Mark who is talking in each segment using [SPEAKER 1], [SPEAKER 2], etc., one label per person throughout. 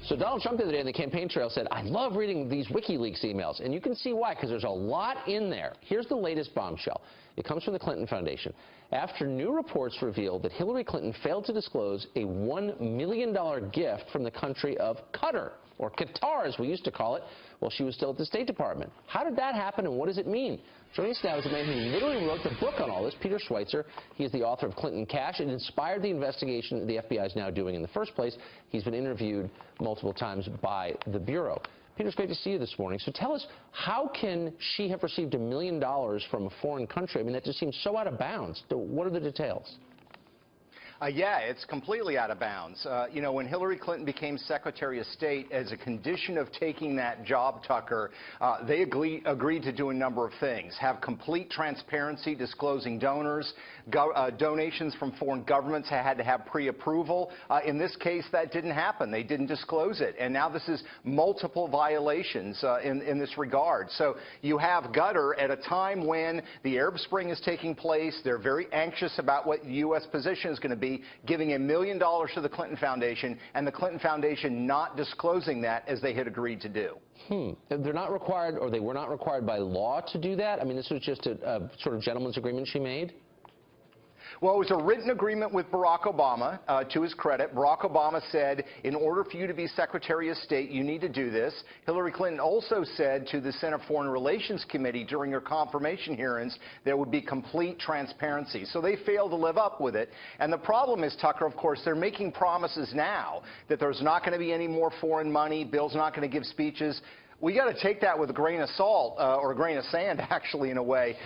[SPEAKER 1] So Donald Trump the other day on the campaign trail said, I love reading these WikiLeaks emails. And you can see why, because there's a lot in there. Here's the latest bombshell. It comes from the Clinton Foundation. After new reports revealed that Hillary Clinton failed to disclose a $1 million gift from the country of Qatar, or Qatar as we used to call it, while she was still at the State Department. How did that happen and what does it mean? Joining us now is the man who literally wrote the book on all this, Peter Schweitzer. He is the author of Clinton Cash. It inspired the investigation the FBI is now doing in the first place. He's been interviewed multiple times by the Bureau. Peter, it's great to see you this morning. So tell us, how can she have received $1 million from a foreign country? I mean, that just seems so out of bounds. What are the details?
[SPEAKER 2] Yeah, it's completely out of bounds. You know, when Hillary Clinton became Secretary of State, as a condition of taking that job, Tucker, they agreed to do a number of things. Have complete transparency, disclosing donors. Donations from foreign governments had to have pre-approval. In this case, that didn't happen. They didn't disclose it. And now this is multiple violations in this regard. So you have Qatar at a time when the Arab Spring is taking place. They're very anxious about what the U.S. position is going to be, giving $1 million to the Clinton Foundation, and the Clinton Foundation not disclosing that as they had agreed to do.
[SPEAKER 1] They're not required, or they were not required by law to do that? I mean, this was just a sort of gentleman's agreement she made?
[SPEAKER 2] Well, it was a written agreement with Barack Obama. To his credit, Barack Obama said, in order for you to be Secretary of State, you need to do this. Hillary Clinton also said to the Senate Foreign Relations Committee during her confirmation hearings there would be complete transparency. So they failed to live up with it. And the problem is, Tucker, of course, they're making promises now that there's not going to be any more foreign money. Bill's not going to give speeches. We got to take that with a grain of salt, or a grain of sand, actually, in a way,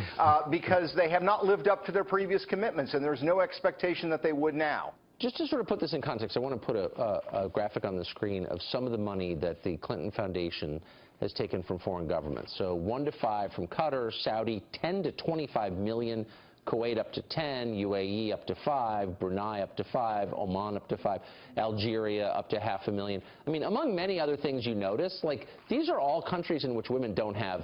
[SPEAKER 2] because they have not lived up to their previous commitments, and there's no expectation that they would now.
[SPEAKER 1] Just to sort of put this in context, I want to put a graphic on the screen of some of the money that the Clinton Foundation has taken from foreign governments. So 1 to 5 from Qatar, Saudi, 10 to 25 million. Kuwait up to 10, UAE up to 5, Brunei up to 5, Oman up to 5, Algeria up to $500,000. I mean, among many other things you notice, like, these are all countries in which women don't have,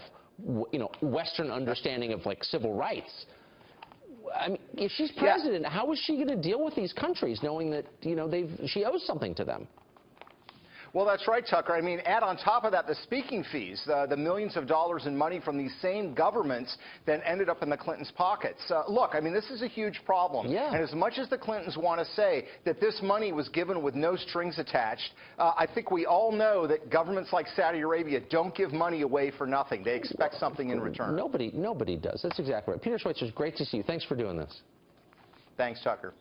[SPEAKER 1] you know, Western understanding of, like, civil rights. I mean, if she's president, how is she going to deal with these countries knowing that, you know, she owes something to them?
[SPEAKER 2] Well, that's right, Tucker. I mean, add on top of that the speaking fees, the millions of dollars in money from these same governments that ended up in the Clintons' pockets. Look, I mean, this is a huge problem.
[SPEAKER 1] Yeah.
[SPEAKER 2] And as much as the Clintons want to say that this money was given with no strings attached, I think we all know that governments like Saudi Arabia don't give money away for nothing. They expect something in return.
[SPEAKER 1] Nobody does. That's exactly right. Peter Schweitzer, it's great to see you. Thanks for doing this.
[SPEAKER 2] Thanks, Tucker.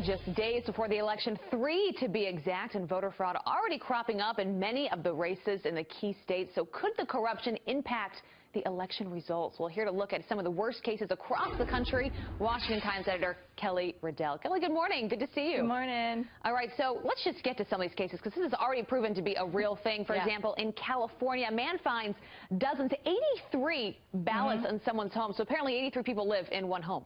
[SPEAKER 3] Just days before the election, 3 to be exact, and voter fraud already cropping up in many of the races in the key states. So could the corruption impact the election results? Well, here to look at some of the worst cases across the country, Washington Times editor Kelly Riddell. Kelly, good morning. Good to see you.
[SPEAKER 4] Good morning.
[SPEAKER 3] All right, so let's just get to some of these cases, because this has already proven to be a real thing. For example, in California, a man finds dozens, 83 ballots in someone's home. So apparently 83 people live in one home.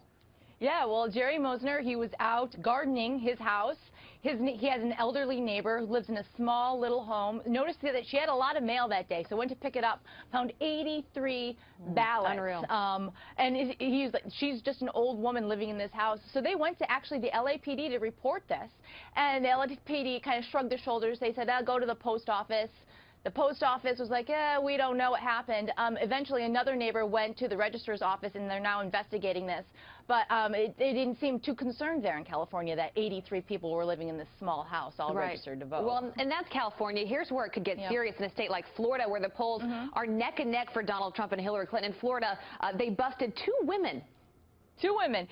[SPEAKER 4] Yeah, well, Jerry Mosner, he was out gardening his house. He has an elderly neighbor who lives in a small little home. Noticed that she had a lot of mail that day, so went to pick it up. Found 83 ballots.
[SPEAKER 3] Unreal.
[SPEAKER 4] And she's just an old woman living in this house. So they went to actually the LAPD to report this, and the LAPD kind of shrugged their shoulders. They said, "I'll go to the post office." The post office was like, we don't know what happened. Eventually, another neighbor went to the registrar's office, and they're now investigating this. But they didn't seem too concerned there in California that 83 people were living in this small house, all registered to vote.
[SPEAKER 3] Well, and that's California. Here's where it could get serious in a state like Florida, where the polls are neck and neck for Donald Trump and Hillary Clinton. In Florida, they busted 2 women.
[SPEAKER 4] Two women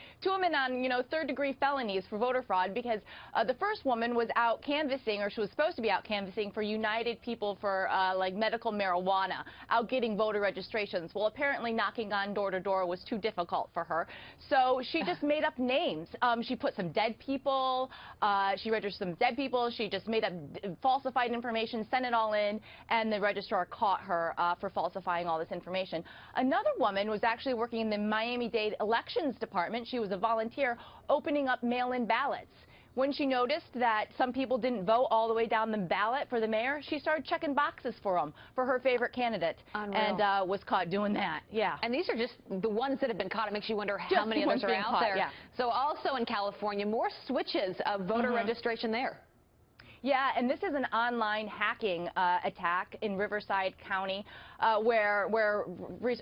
[SPEAKER 4] on, third-degree felonies for voter fraud, because the first woman was out canvassing, or she was supposed to be out canvassing for United People for like medical marijuana, out getting voter registrations. Well, apparently knocking on door to door was too difficult for her, so she just made up names. She put some dead people, she registered some dead people, she just made up falsified information, sent it all in, and the registrar caught her for falsifying all this information. Another woman was actually working in the Miami-Dade elections department. She was a volunteer opening up mail-in ballots. when she noticed that some people didn't vote all the way down the ballot for the mayor, she started checking boxes for them, for her favorite candidate.
[SPEAKER 3] Unreal.
[SPEAKER 4] And was caught doing that. Yeah.
[SPEAKER 3] And these are just the ones that have been caught. It makes you wonder how
[SPEAKER 4] Just
[SPEAKER 3] many
[SPEAKER 4] the
[SPEAKER 3] others
[SPEAKER 4] ones
[SPEAKER 3] are
[SPEAKER 4] being
[SPEAKER 3] out
[SPEAKER 4] caught,
[SPEAKER 3] there.
[SPEAKER 4] yeah.
[SPEAKER 3] So also in California, more switches of voter registration there.
[SPEAKER 4] Yeah, and this is an online hacking attack in Riverside County where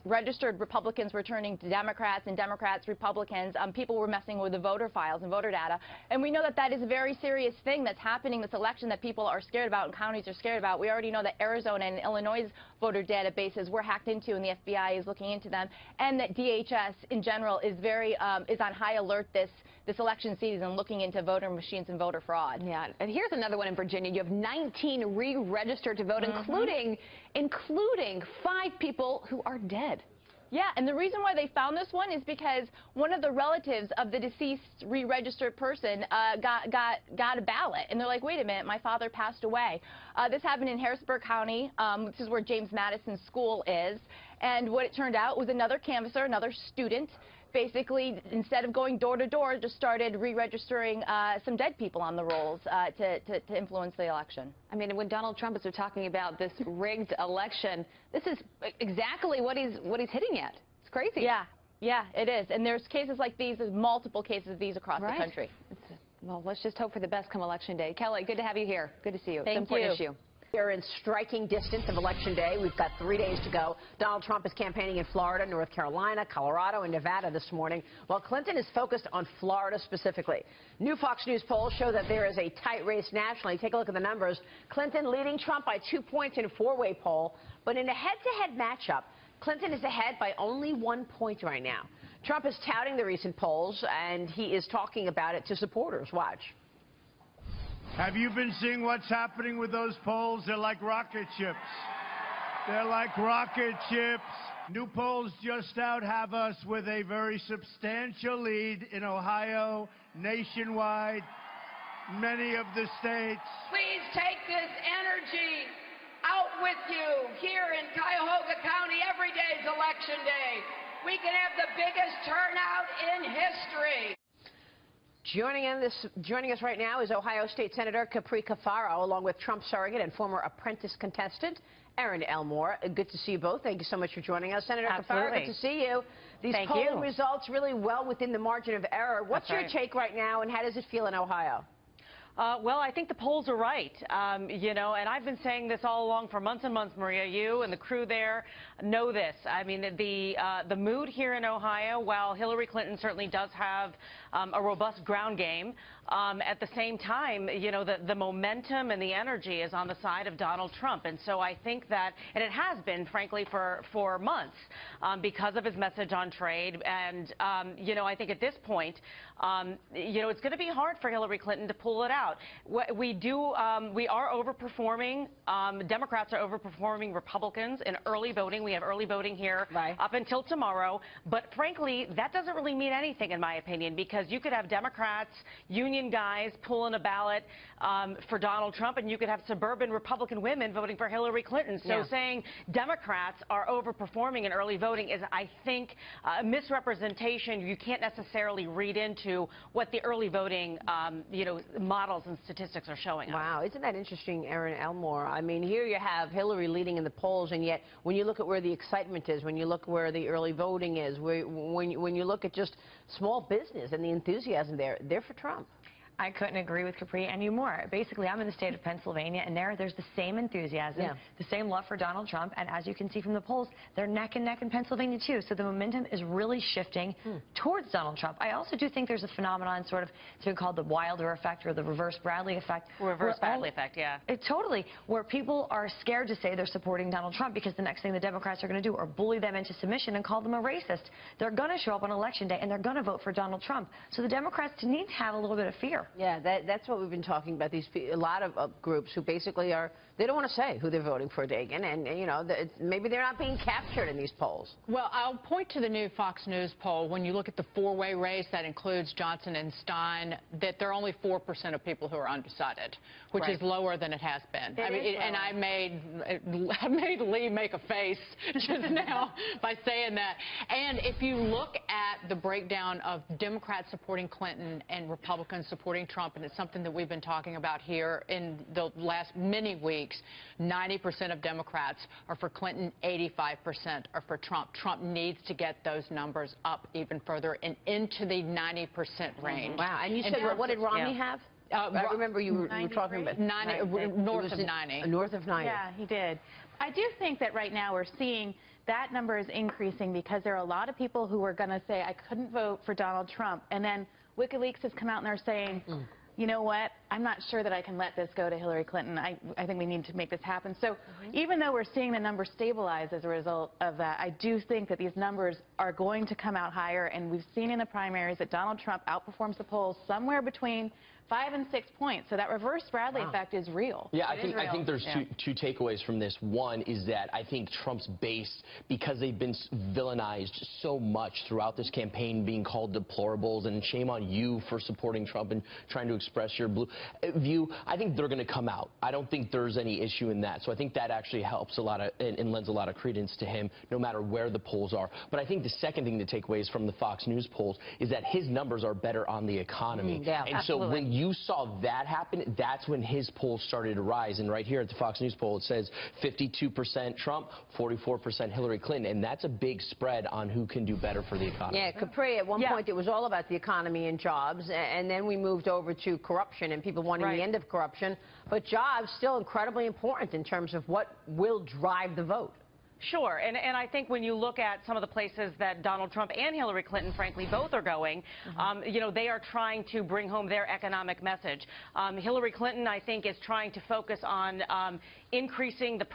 [SPEAKER 4] registered Republicans were turning to Democrats and Democrats Republicans. People were messing with the voter files and voter data. And we know that that is a very serious thing that's happening this election that people are scared about and counties are scared about. We already know that Arizona and Illinois' voter databases were hacked into and the FBI is looking into them. And that DHS in general is is on high alert this election season looking into voter machines and voter fraud.
[SPEAKER 3] Yeah, and here's another one in Virginia. You have 19 re-registered to vote, including 5 people who are dead.
[SPEAKER 4] Yeah, and the reason why they found this one is because one of the relatives of the deceased re-registered person got a ballot. And they're like, wait a minute, my father passed away. This happened in Harrisburg County. This is where James Madison School is. And what it turned out was another canvasser, another student, basically, instead of going door to door, just started re-registering some dead people on the rolls to influence the election.
[SPEAKER 3] I mean, when Donald Trump is talking about this rigged election, this is exactly what he's hitting at. It's crazy.
[SPEAKER 4] Yeah, yeah, it is. And there's cases like these, there's multiple cases of these across the country.
[SPEAKER 3] Well, let's just hope for the best come Election Day. Kelly, good to have you here. Good to see you.
[SPEAKER 4] Thank
[SPEAKER 3] it's an important
[SPEAKER 4] you.
[SPEAKER 3] issue.
[SPEAKER 5] We're in striking distance of Election Day. We've got 3 days to go. Donald Trump is campaigning in Florida, North Carolina, Colorado, and Nevada this morning, while Clinton is focused on Florida specifically. New Fox News polls show that there is a tight race nationally. Take a look at the numbers. Clinton leading Trump by 2 points in a 4-way poll, but in a head-to-head matchup, Clinton is ahead by only 1 point right now. Trump is touting the recent polls, and he is talking about it to supporters. Watch.
[SPEAKER 6] Have you been seeing what's happening with those polls? They're like rocket ships. They're like rocket ships. New polls just out have us with a very substantial lead in Ohio, nationwide, many of the states.
[SPEAKER 7] Please take this energy out with you here in Cuyahoga County. Every day is Election Day. We can have the biggest turnout in history.
[SPEAKER 5] Joining us right now is Ohio State Senator Capri Cafaro, along with Trump surrogate and former apprentice contestant Erin Elmore. Good to see you both. Thank you so much for joining us. Senator Cafaro, good to see you. These polling results really well within the margin of error. What's your take right now, and how does it feel in Ohio?
[SPEAKER 8] Well, I think the polls are right, you know, and I've been saying this all along for months and months, Maria. You and the crew there know this. I mean, the mood here in Ohio, while Hillary Clinton certainly does have a robust ground game, at the same time, you know, the momentum and the energy is on the side of Donald Trump. And so I think that, and it has been, frankly, for months, because of his message on trade. And, you know, I think at this point, you know, it's going to be hard for Hillary Clinton to pull it out. We are overperforming. Democrats are overperforming Republicans in early voting. We have early voting here up until tomorrow. But frankly, that doesn't really mean anything, in my opinion, because you could have Democrats, union guys pulling a ballot for Donald Trump, and you could have suburban Republican women voting for Hillary Clinton. So saying Democrats are overperforming in early voting is, I think, a misrepresentation. You can't necessarily read into what the early voting, you know, models and statistics are showing us.
[SPEAKER 5] Wow, isn't that interesting, Erin Elmore? I mean, here you have Hillary leading in the polls, and yet when you look at where the excitement is, when you look where the early voting is, when you look at just small business and the enthusiasm there, they're for Trump.
[SPEAKER 9] I couldn't agree with Capri any more. Basically, I'm in the state of Pennsylvania, and there's the same enthusiasm, the same love for Donald Trump, and as you can see from the polls, they're neck and neck in Pennsylvania, too. So the momentum is really shifting towards Donald Trump. I also do think there's a phenomenon, sort of, it's been called the Wilder effect or the reverse Bradley effect.
[SPEAKER 8] Reverse Bradley effect, yeah.
[SPEAKER 9] Totally, where people are scared to say they're supporting Donald Trump because the next thing the Democrats are going to do are bully them into submission and call them a racist. They're going to show up on Election Day, and they're going to vote for Donald Trump. So the Democrats need to have a little bit of fear.
[SPEAKER 5] Yeah, that's what we've been talking about. A lot of groups who basically they don't want to say who they're voting for, Dagan, and you know, maybe they're not being captured in these polls.
[SPEAKER 10] Well, I'll point to the new Fox News poll. When you look at the 4-way race that includes Johnson and Stein, that there are only 4% of people who are undecided, which is lower than it has been. And I made Lee make a face just now by saying that. And if you look at the breakdown of Democrats supporting Clinton and Republicans supporting supporting Trump, and it's something that we've been talking about here in the last many weeks. 90% of Democrats are for Clinton, 85% are for Trump. Trump needs to get those numbers up even further and into the 90% range.
[SPEAKER 5] Wow. And you said, what did Romney have? I remember you were talking about
[SPEAKER 10] 90, north of 90.
[SPEAKER 5] North of 90.
[SPEAKER 4] Yeah, he did. I do think that right now we're seeing that number is increasing because there are a lot of people who are going to say, I couldn't vote for Donald Trump. And then WikiLeaks has come out and they're saying, you know what, I'm not sure that I can let this go to Hillary Clinton. I think we need to make this happen. So even though we're seeing the numbers stabilize as a result of that, I do think that these numbers are going to come out higher. And we've seen in the primaries that Donald Trump outperforms the polls somewhere between 5 and 6 points. So that reverse Bradley effect is real.
[SPEAKER 11] Yeah, I think there's two takeaways from this. One is that I think Trump's base, because they've been villainized so much throughout this campaign, being called deplorables, and shame on you for supporting Trump and trying to express your blue view, I think they're going to come out. I don't think there's any issue in that. So I think that actually helps a lot of and lends a lot of credence to him, no matter where the polls are. But I think the second thing to take away is from the Fox News polls is that his numbers are better on the economy. And so when you saw that happen, that's when his polls started to rise. And right here at the Fox News poll, it says 52% Trump, 44% Hillary Clinton. And that's a big spread on who can do better for the economy.
[SPEAKER 5] Yeah, Capri, at one point it was all about the economy and jobs, and then we moved over to corruption and people wanting the end of corruption. But jobs still incredibly important in terms of what will drive the vote.
[SPEAKER 8] Sure, and I think when you look at some of the places that Donald Trump and Hillary Clinton, frankly, both are going, you know, they are trying to bring home their economic message. Hillary Clinton, I think, is trying to focus on increasing the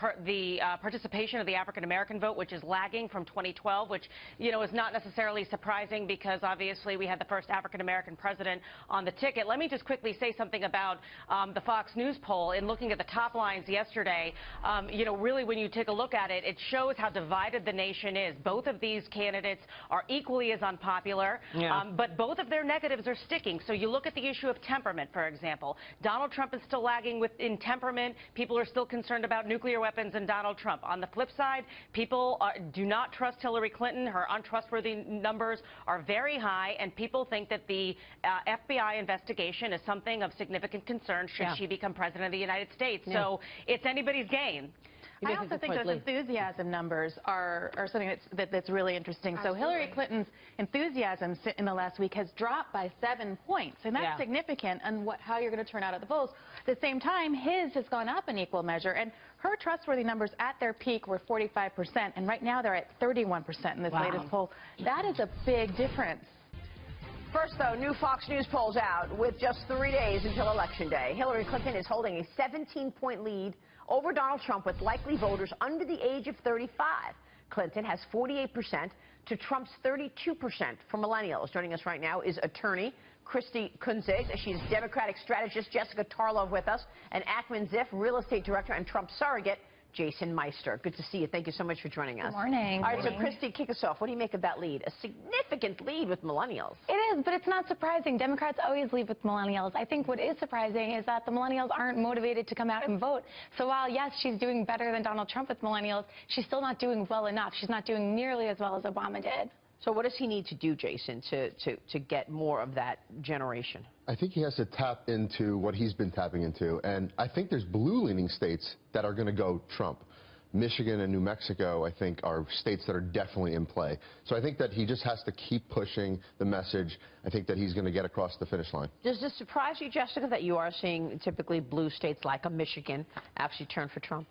[SPEAKER 8] participation of the African-American vote, which is lagging from 2012, which, you know, is not necessarily surprising because obviously we had the first African-American president on the ticket. Let me just quickly say something about the Fox News poll. In looking at the top lines yesterday, you know, really when you take a look at it, it shows how divided the nation is. Both of these candidates are equally as unpopular, but both of their negatives are sticking. So you look at the issue of temperament, for example. Donald Trump is still lagging in temperament. People are still concerned about nuclear weapons and Donald Trump. On the flip side, people do not trust Hillary Clinton. Her untrustworthy numbers are very high, and people think that the FBI investigation is something of significant concern should she become president of the United States. So it's anybody's game.
[SPEAKER 4] I also think those enthusiasm numbers are something that's really interesting. So Hillary Clinton's enthusiasm in the last week has dropped by 7 points, and that's significant on how you're going to turn out at the polls. At the same time, his has gone up in equal measure, and her trustworthy numbers at their peak were 45%, and right now they're at 31% in this latest poll. That is a big difference.
[SPEAKER 5] First, though, new Fox News polls out with just 3 days until Election Day. Hillary Clinton is holding a 17-point lead over Donald Trump with likely voters under the age of 35. Clinton has 48% to Trump's 32%. For Millennials, joining us right now is attorney Christy Kunzig. She's Democratic strategist Jessica Tarlov with us, and Ackman Ziff, real estate director and Trump surrogate Jason Meister. Good to see you. Thank you so much for joining us.
[SPEAKER 12] Good morning.
[SPEAKER 5] All right, so Christy, kick us off. What do you make of that lead? A significant lead with millennials.
[SPEAKER 12] It is, but it's not surprising. Democrats always lead with millennials. I think what is surprising is that the millennials aren't motivated to come out and vote. So while, yes, she's doing better than Donald Trump with millennials, she's still not doing well enough. She's not doing nearly as well as Obama did.
[SPEAKER 5] So what does he need to do, Jason, to get more of that generation?
[SPEAKER 13] I think he has to tap into what he's been tapping into. And I think there's blue-leaning states that are going to go Trump. Michigan and New Mexico, I think, are states that are definitely in play. So I think that he just has to keep pushing the message. I think that he's going to get across the finish line.
[SPEAKER 5] Does this surprise you, Jessica, that you are seeing typically blue states like a Michigan actually turn for Trump?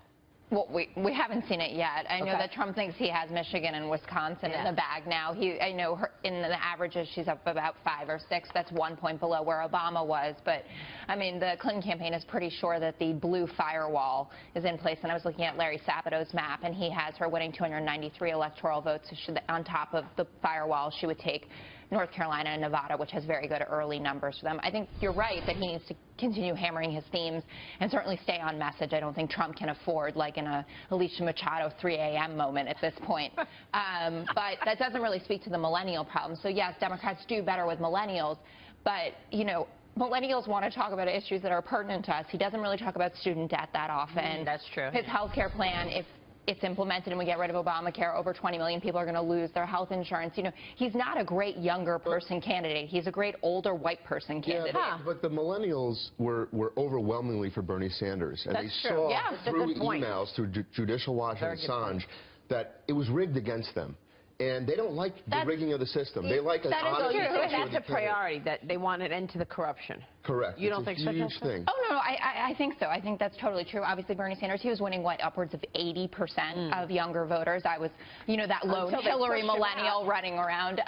[SPEAKER 14] Well, we haven't seen it yet. I know that Trump thinks he has Michigan and Wisconsin in the bag now. I know in the averages she's up about 5 or 6. That's 1 point below where Obama was. But, I mean, the Clinton campaign is pretty sure that the blue firewall is in place. And I was looking at Larry Sabado's map, and he has her winning 293 electoral votes. So on top of the firewall, she would take North Carolina and Nevada, which has very good early numbers for them. I think you're right that he needs to continue hammering his themes and certainly stay on message. I don't think Trump can afford, like in a Alicia Machado 3 a.m. moment at this point. But that doesn't really speak to the millennial problem. So, yes, Democrats do better with millennials, but, you know, millennials want to talk about issues that are pertinent to us. He doesn't really talk about student debt that often.
[SPEAKER 5] That's true.
[SPEAKER 14] His health care plan, if it's implemented and we get rid of Obamacare, over 20 million people are going to lose their health insurance. You know, he's not a great younger person candidate. He's a great older white person candidate.
[SPEAKER 13] Yeah, but the millennials were overwhelmingly for Bernie Sanders. And
[SPEAKER 5] That's
[SPEAKER 13] they
[SPEAKER 5] true.
[SPEAKER 13] saw through emails, through Judicial Watch and Assange, that it was rigged against them. And they don't like the rigging of the system. They like an honest and trustworthy
[SPEAKER 5] That's a priority, that they want an end to the corruption.
[SPEAKER 13] Correct.
[SPEAKER 5] You don't think so?
[SPEAKER 13] It's a huge thing.
[SPEAKER 14] Oh, no, I think so. I think that's totally true. Obviously, Bernie Sanders, he was winning, what, upwards of 80% of younger voters. I was, you know, that lone Hillary millennial running around.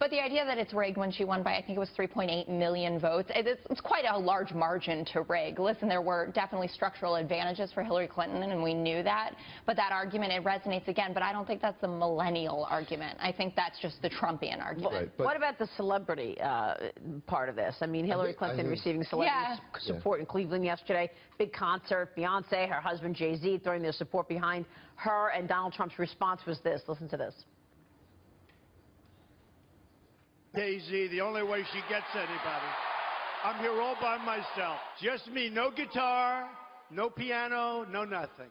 [SPEAKER 14] But the idea that it's rigged when she won by, I think it was 3.8 million votes, it's quite a large margin to rig. Listen, there were definitely structural advantages for Hillary Clinton, and we knew that. But that argument, it resonates again. But I don't think that's the millennial argument. I think that's just the Trumpian argument.
[SPEAKER 13] Right,
[SPEAKER 5] what about the celebrity part of this? I mean, Hillary Clinton receiving celebrity support in Cleveland yesterday. Big concert. Beyonce, her husband Jay-Z throwing their support behind her, and Donald Trump's response was this. Listen to this.
[SPEAKER 6] Jay-Z, the only way she gets anybody. I'm here all by myself. Just me. No guitar, no piano, no nothing.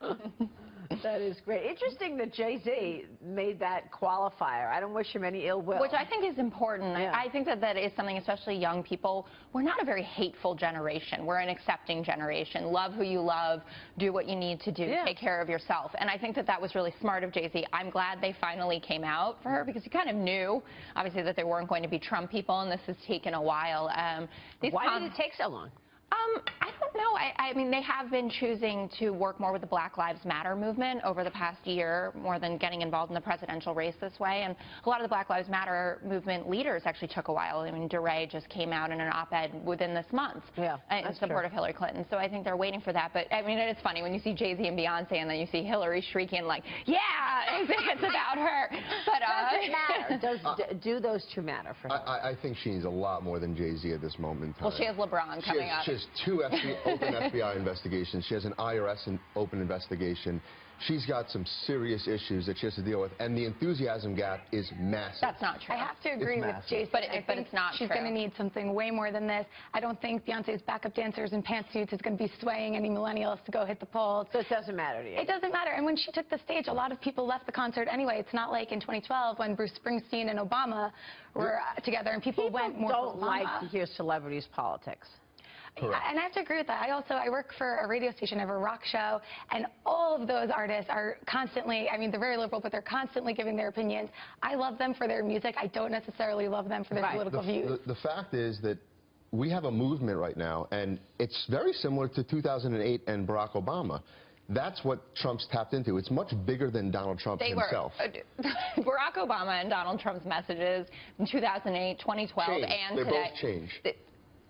[SPEAKER 5] That is great. Interesting that Jay-Z made that qualifier. I don't wish him any ill will.
[SPEAKER 14] Which I think is important.
[SPEAKER 5] Yeah.
[SPEAKER 14] I think that is something, especially young people. We're not a very hateful generation. We're an accepting generation. Love who you love. Do what you need to do. Take care of yourself. And I think that was really smart of Jay-Z. I'm glad they finally came out for her, because you kind of knew, obviously, that there weren't going to be Trump people, and this has taken a while.
[SPEAKER 5] Why did it take so long?
[SPEAKER 14] I don't know. I mean, they have been choosing to work more with the Black Lives Matter movement over the past year, more than getting involved in the presidential race this way. And a lot of the Black Lives Matter movement leaders actually took a while. I mean, DeRay just came out in an op-ed within this month in support of Hillary Clinton. So I think they're waiting for that. But, I mean, it's funny when you see Jay-Z and Beyonce and then you see Hillary shrieking like, yeah, it's about her. But
[SPEAKER 5] does it matter? Do those two matter for her?
[SPEAKER 13] I think she needs a lot more than Jay-Z at this moment in time.
[SPEAKER 14] Well, she has LeBron coming up.
[SPEAKER 13] She has two open FBI investigations. She has an IRS open investigation. She's got some serious issues that she has to deal with, and the enthusiasm gap is massive.
[SPEAKER 14] That's not true.
[SPEAKER 12] I have to agree with Jason.
[SPEAKER 14] But it's not
[SPEAKER 12] she's
[SPEAKER 14] true.
[SPEAKER 12] going to need something way more than this. I don't think Beyonce's backup dancers in pantsuits is going to be swaying any millennials to go hit the polls.
[SPEAKER 5] So it doesn't matter to you?
[SPEAKER 12] It doesn't matter. And when she took the stage, a lot of people left the concert anyway. It's not like in 2012 when Bruce Springsteen and Obama were together and people went more
[SPEAKER 5] don't
[SPEAKER 12] for Obama.
[SPEAKER 5] like to hear celebrities' politics.
[SPEAKER 12] Correct. And I have to agree with that. I work for a radio station, I have a rock show, and all of those artists are constantly, I mean, they're very liberal, but they're constantly giving their opinions. I love them for their music. I don't necessarily love them for their political views.
[SPEAKER 13] The fact is that we have a movement right now, and it's very similar to 2008 and Barack Obama. That's what Trump's tapped into. It's much bigger than Donald Trump himself.
[SPEAKER 14] Barack Obama and Donald Trump's messages in 2008, 2012, and
[SPEAKER 13] they
[SPEAKER 14] today.
[SPEAKER 13] both changed.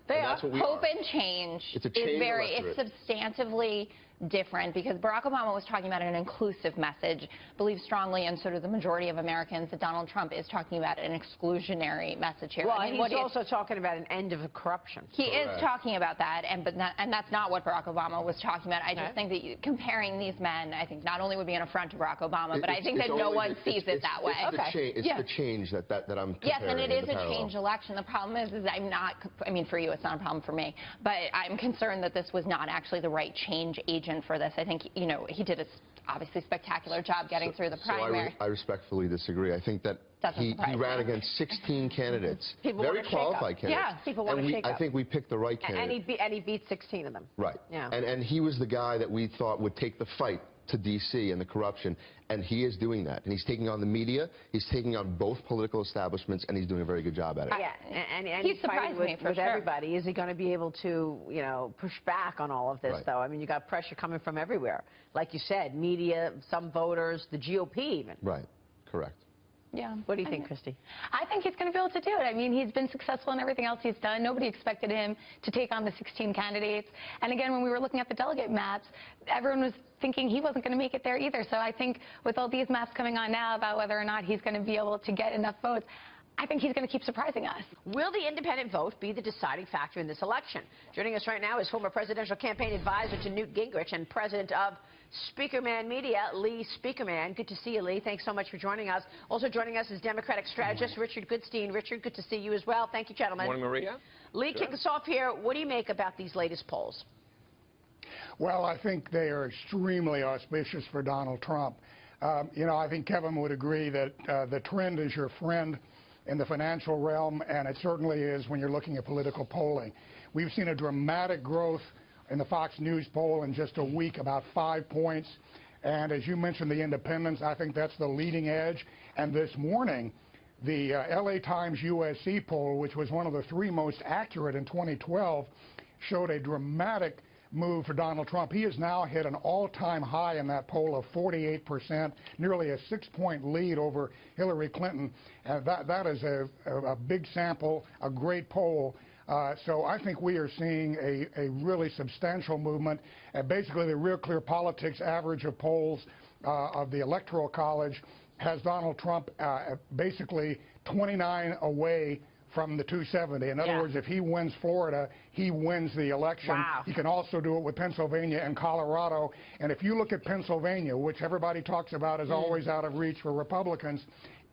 [SPEAKER 14] Hope and change
[SPEAKER 13] is very,
[SPEAKER 14] it's substantively different, because Barack Obama was talking about an inclusive message, believes strongly, and sort of the majority of Americans, that Donald Trump is talking about an exclusionary message here.
[SPEAKER 5] Well, and he's also talking about an end of corruption.
[SPEAKER 14] He is talking about that, and that's not what Barack Obama was talking about. I just think that comparing these men, I think not only would be an affront to Barack Obama, but I think that no one sees it that way.
[SPEAKER 13] It's the change that I'm comparing.
[SPEAKER 14] Yes, and it is a change election. The problem is I'm not, I mean, for you, it's not a problem for me, but I'm concerned that this was not actually the right change agent for this. I think, you know, he did a obviously spectacular job getting through the primary.
[SPEAKER 13] I respectfully disagree. I think that he ran against 16 candidates, very qualified candidates.
[SPEAKER 5] Yeah, people want to shake up.
[SPEAKER 13] I think we picked the right candidate.
[SPEAKER 5] And he beat 16 of them.
[SPEAKER 13] Right.
[SPEAKER 5] Yeah.
[SPEAKER 13] And he was the guy that we thought would take the fight to D.C. and the corruption, and he is doing that. And he's taking on the media, he's taking on both political establishments, and he's doing a very good job at it.
[SPEAKER 5] Yeah, and he's fighting with everybody. Is he going to be able to, you know, push back on all of this, though? I mean, you got pressure coming from everywhere. Like you said, media, some voters, the GOP even.
[SPEAKER 13] Right, correct.
[SPEAKER 12] Yeah.
[SPEAKER 5] What do you think, Christy?
[SPEAKER 12] I think he's going to be able to do it. I mean, he's been successful in everything else he's done. Nobody expected him to take on the 16 candidates. And again, when we were looking at the delegate maps, everyone was thinking he wasn't going to make it there either. So I think with all these maps coming on now about whether or not he's going to be able to get enough votes, I think he's going to keep surprising us.
[SPEAKER 5] Will the independent vote be the deciding factor in this election? Joining us right now is former presidential campaign advisor to Newt Gingrich and president of Speakerman Media, Lee Speakerman. Good to see you, Lee. Thanks so much for joining us. Also joining us is Democratic strategist Richard Goodstein. Richard, good to see you as well. Thank you, gentlemen.
[SPEAKER 15] Morning, Maria.
[SPEAKER 5] Lee, kick us off here. What do you make about these latest polls?
[SPEAKER 16] Well, I think they are extremely auspicious for Donald Trump.
[SPEAKER 15] You know, I think Kevin would agree that the trend is your friend in the financial realm, and it certainly is when you're looking at political polling. We've seen a dramatic growth in the Fox News poll in just a week, about 5 points. And as you mentioned, the independents, I think that's the leading edge. And this morning, the LA Times USC poll, which was one of the 3 most accurate in 2012, showed a dramatic move for Donald Trump. He has now hit an all-time high in that poll of 48%, nearly a 6-point lead over Hillary Clinton. That is a big sample, a great poll. So I think we are seeing a really substantial movement. Basically, the Real Clear Politics average of polls of the Electoral College has Donald Trump basically 29 away from the 270. In other words, if he wins Florida, he wins the election.
[SPEAKER 5] Wow.
[SPEAKER 15] He can also do it with Pennsylvania and Colorado. And if you look at Pennsylvania, which everybody talks about is always out of reach for Republicans,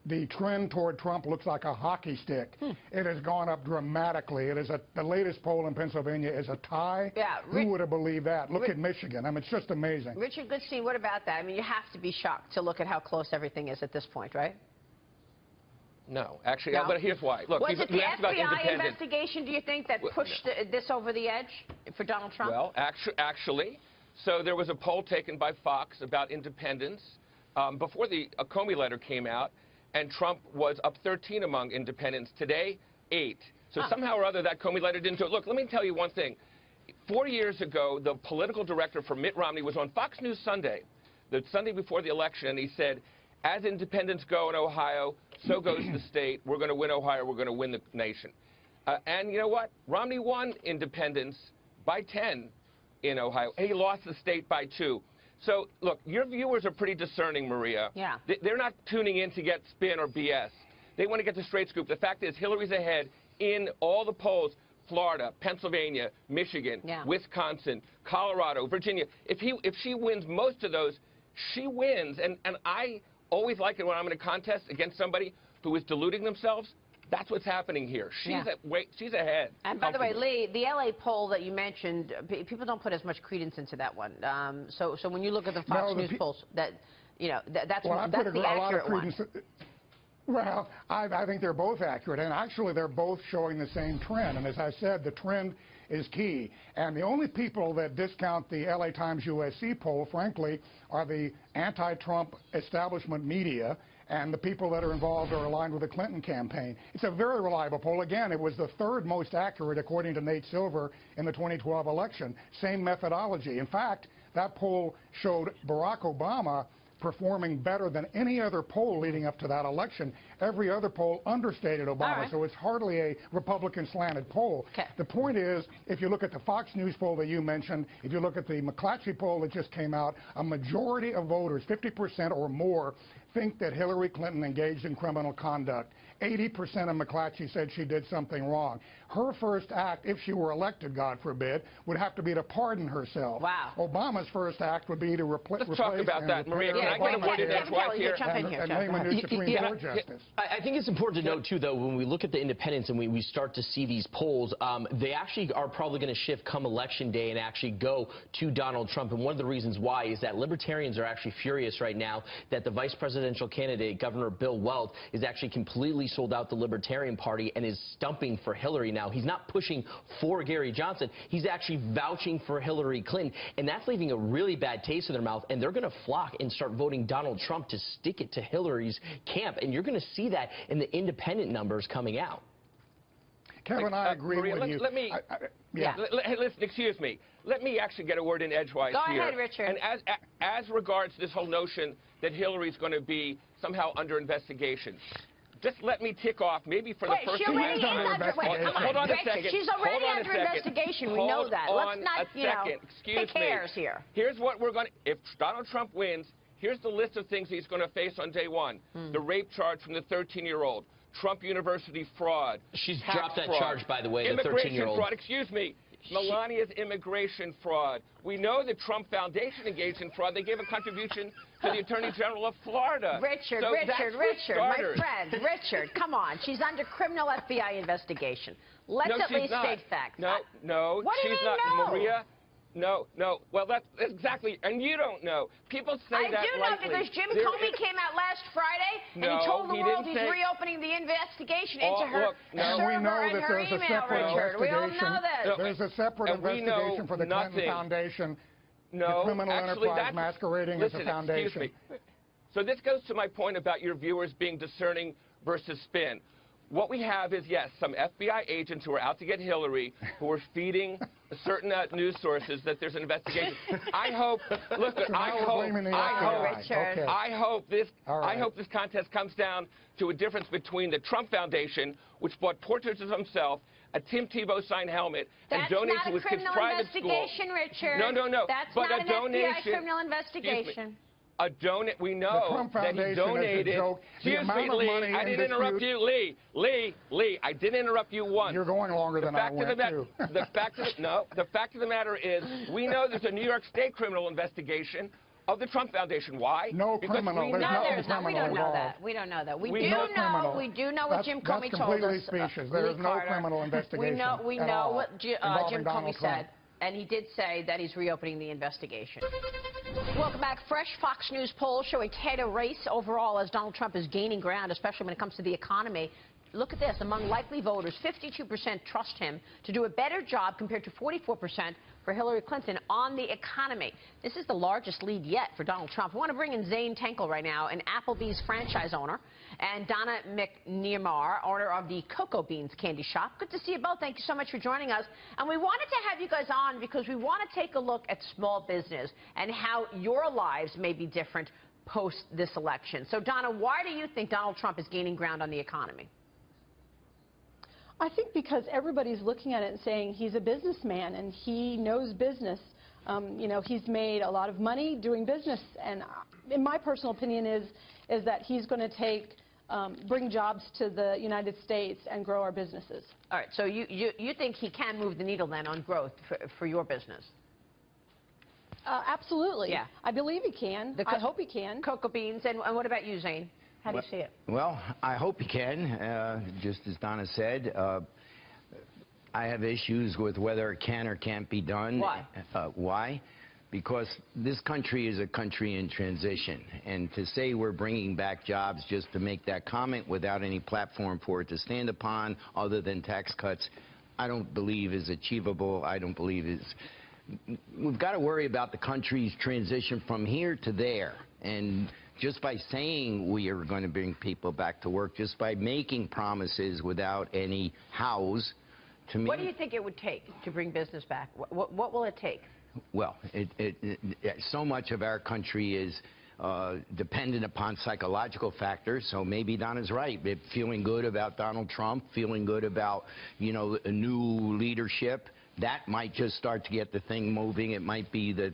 [SPEAKER 15] the trend toward Trump looks like a hockey stick. It has gone up dramatically. It is the latest poll in Pennsylvania is a tie.
[SPEAKER 5] Yeah,
[SPEAKER 15] who would have believed that? Look at Michigan. I mean, it's just amazing.
[SPEAKER 5] Richard Goodstein, what about that? I mean, you have to be shocked to look at how close everything is at this point, right?
[SPEAKER 16] No, actually,
[SPEAKER 5] No?
[SPEAKER 16] but here's why. Look,
[SPEAKER 5] was it the
[SPEAKER 16] you asked about
[SPEAKER 5] FBI
[SPEAKER 16] independent.
[SPEAKER 5] investigation, do you think, that pushed this over the edge for Donald Trump?
[SPEAKER 16] Well, actually, so there was a poll taken by Fox about independents before the Comey letter came out, and Trump was up 13 among independents. Today, 8. So somehow or other, that Comey letter didn't do it. Look, let me tell you one thing. 4 years ago, the political director for Mitt Romney was on Fox News Sunday, the Sunday before the election, and he said, as independents go in Ohio, so goes the state. We're going to win Ohio. We're going to win the nation. And you know what? Romney won independents by 10 in Ohio. And he lost the state by 2. So, look, your viewers are pretty discerning, Maria.
[SPEAKER 5] Yeah.
[SPEAKER 16] They're not tuning in to get spin or BS. They want to get the straight scoop. The fact is Hillary's ahead in all the polls. Florida, Pennsylvania, Michigan, Wisconsin, Colorado, Virginia. If she wins most of those, she wins. And I always like it when I'm in a contest against somebody who is deluding themselves. That's what's happening here. She's ahead.
[SPEAKER 5] And by the way, Lee, the LA poll that you mentioned, people don't put as much credence into that one. So when you look at the Fox News polls, that's the accurate one.
[SPEAKER 15] Well, I think they're both accurate, and actually they're both showing the same trend. And as I said, the trend is key. And the only people that discount the LA Times USC poll, frankly, are the anti-Trump establishment media and the people that are involved or aligned with the Clinton campaign. It's a very reliable poll. Again, it was the 3rd most accurate, according to Nate Silver, in the 2012 election. Same methodology. In fact, that poll showed Barack Obama performing better than any other poll leading up to that election. Every other poll understated Obama, so it's hardly a Republican-slanted poll. The point is, if you look at the Fox News poll that you mentioned, if you look at the McClatchy poll that just came out, a majority of voters, 50% or more, think that Hillary Clinton engaged in criminal conduct. 80% of McClatchy said she did something wrong. Her first act, if she were elected, God forbid, would have to be to pardon herself.
[SPEAKER 5] Wow.
[SPEAKER 15] Obama's first act would be to replace.
[SPEAKER 16] Let's talk about that, Maria. Can I get a word in edgewise here?
[SPEAKER 15] And name a new Supreme Court justice.
[SPEAKER 11] I think it's important to note, too, though, when we look at the independents and we start to see these polls, they actually are probably going to shift come Election Day and actually go to Donald Trump. And one of the reasons why is that libertarians are actually furious right now that the vice presidential candidate, Governor Bill Weld, is actually completely sold out the Libertarian Party and is stumping for Hillary now. He's not pushing for Gary Johnson. He's actually vouching for Hillary Clinton. And that's leaving a really bad taste in their mouth. And they're going to flock and start voting Donald Trump to stick it to Hillary's camp. And you're going to see that in the independent numbers coming out.
[SPEAKER 15] Kevin, I agree
[SPEAKER 16] Maria,
[SPEAKER 15] with you.
[SPEAKER 16] Listen, excuse me. Let me actually get a word in edgewise here.
[SPEAKER 5] Go ahead, Richard.
[SPEAKER 16] And as regards this whole notion that Hillary's going to be somehow under investigation, just let me tick off, maybe for the first time. Hold on a second.
[SPEAKER 5] She's already under investigation. We know that. Let's not, pick hairs here.
[SPEAKER 16] Here's what we're going to, if Donald Trump wins, here's the list of things he's going to face on day one. The rape charge from the 13-year-old. Trump University fraud.
[SPEAKER 11] She's dropped that charge, by the way, the 13-year-old.
[SPEAKER 16] Immigration fraud, excuse me. Melania's immigration fraud. We know the Trump Foundation engaged in fraud. They gave a contribution to the Attorney General of Florida.
[SPEAKER 5] Richard, my friend, Richard, come on. She's under criminal FBI investigation. Let's at least state facts.
[SPEAKER 16] No,
[SPEAKER 5] what do you mean,
[SPEAKER 16] not.
[SPEAKER 5] no?
[SPEAKER 16] Maria, No. Well, that's exactly, and you don't know. People say
[SPEAKER 5] I
[SPEAKER 16] that
[SPEAKER 5] do know
[SPEAKER 16] lightly.
[SPEAKER 5] because Jim Comey came out last Friday and he told the world he's reopening the investigation into her server
[SPEAKER 15] we know
[SPEAKER 5] and
[SPEAKER 15] that
[SPEAKER 5] her
[SPEAKER 15] there's a
[SPEAKER 5] email,
[SPEAKER 15] separate
[SPEAKER 5] Richard. We all
[SPEAKER 15] investigation.
[SPEAKER 5] know that.
[SPEAKER 15] There's a separate investigation for the Clinton Foundation.
[SPEAKER 16] No,
[SPEAKER 15] the criminal
[SPEAKER 16] actually,
[SPEAKER 15] enterprise masquerading as a foundation.
[SPEAKER 16] Excuse me. So this goes to my point about your viewers being discerning versus spin. What we have is, yes, some FBI agents who are out to get Hillary, who are feeding certain news sources that there's an investigation. I hope. Look, I hope this contest comes down to a difference between the Trump Foundation, which bought portraits of himself, a Tim Tebow signed helmet, and donated to his kid's private school.
[SPEAKER 5] That's not a criminal investigation, Richard.
[SPEAKER 16] No.
[SPEAKER 5] That's
[SPEAKER 16] but
[SPEAKER 5] not
[SPEAKER 16] a
[SPEAKER 5] an
[SPEAKER 16] donation,
[SPEAKER 5] FBI criminal investigation.
[SPEAKER 16] We know that he donated. Excuse me, Lee. I didn't interrupt you, Lee. I didn't interrupt you once.
[SPEAKER 15] You're going longer than I went, too.
[SPEAKER 16] The fact of the matter is, we know there's a New York State criminal investigation of the Trump Foundation. Why?
[SPEAKER 15] No criminal. There's nothing criminal
[SPEAKER 5] We don't know that. We don't know that. We do know what Jim Comey told us.
[SPEAKER 15] That's completely specious. There is no criminal investigation.
[SPEAKER 5] We know what Jim Comey said. And he did say that he's reopening the investigation. Welcome back. Fresh Fox News poll show a tighter race overall as Donald Trump is gaining ground, especially when it comes to the economy. Look at this. Among likely voters, 52% trust him to do a better job compared to 44% for Hillary Clinton on the economy. This is the largest lead yet for Donald Trump. I want to bring in Zane Tankel right now, an Applebee's franchise owner, and Donna McNearmar, owner of the Cocoa Beans Candy Shop. Good to see you both. Thank you so much for joining us. And we wanted to have you guys on because we want to take a look at small business and how your lives may be different post this election. So, Donna, why do you think Donald Trump is gaining ground on the economy?
[SPEAKER 17] I think because everybody's looking at it and saying he's a businessman and he knows business. You know, he's made a lot of money doing business, and in my personal opinion is that he's going to bring jobs to the United States and grow our businesses.
[SPEAKER 5] All right, so you think he can move the needle then on growth for your business?
[SPEAKER 17] Absolutely.
[SPEAKER 5] Yeah.
[SPEAKER 17] I believe he can. I hope he can.
[SPEAKER 5] Cocoa Beans, and what about you, Zane? How do you see it?
[SPEAKER 18] Well, I hope he can. Just as Donna said, I have issues with whether it can or can't be done.
[SPEAKER 5] Why?
[SPEAKER 18] Why? Because this country is a country in transition. And to say we're bringing back jobs just to make that comment without any platform for it to stand upon other than tax cuts, I don't believe is achievable. I don't believe is... We've got to worry about the country's transition from here to there. And just by saying we are going to bring people back to work, just by making promises without any hows, to me...
[SPEAKER 5] What do you think it would take to bring business back? What will it take?
[SPEAKER 18] Well, so much of our country is dependent upon psychological factors, so maybe Donna's right. Feeling good about Donald Trump, feeling good about, you know, a new leadership, that might just start to get the thing moving. It might be the